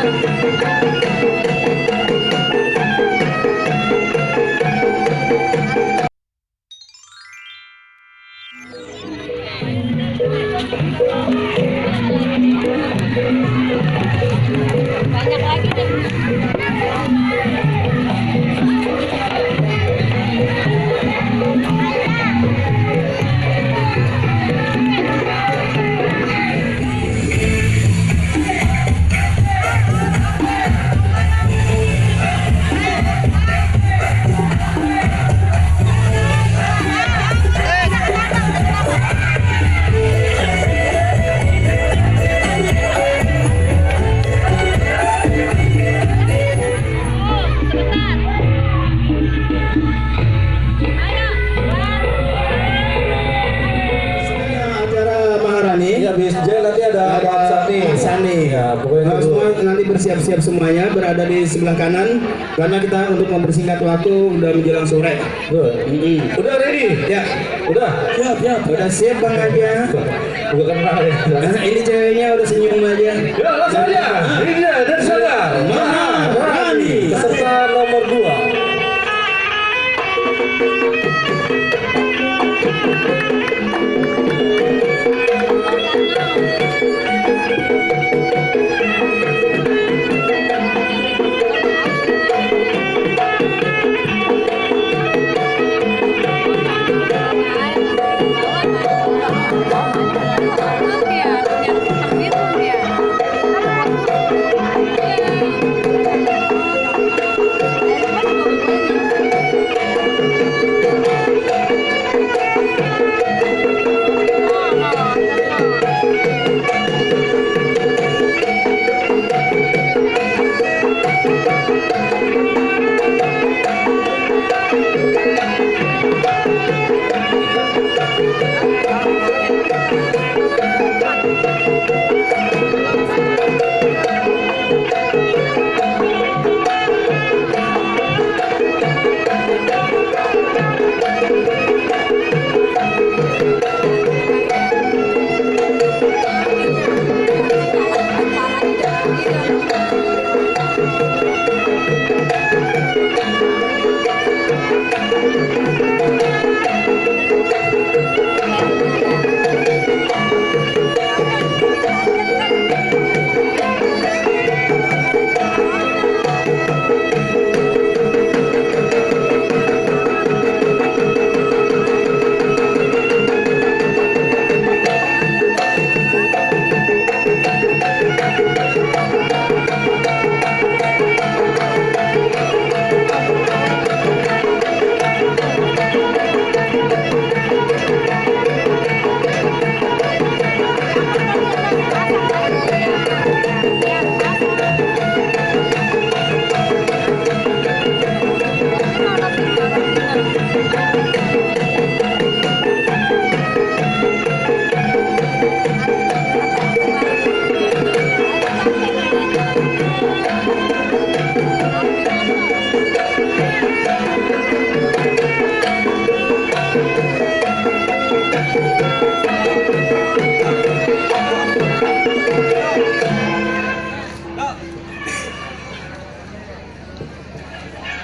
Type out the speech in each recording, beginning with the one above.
Banyak lagi nanti ada Sani. Ya, pokoknya semua nanti bersiap-siap semuanya berada di sebelah kanan karena kita untuk mempersingkat waktu udah menjelang sore. Udah ready? Ya. Udah. Siap. Udah siap Bang aja. Udah kenal ya. Ini ceweknya udah senyum aja. Ya, langsung aja. Ini dia dari sana. Maharani. Peserta nomor 2.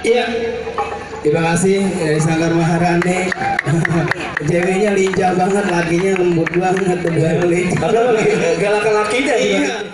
Iya, terima kasih Sanggar Maharani. Ceweknya lincah banget, lakinya lembut banget, lincah. Galak lakinya. Iya.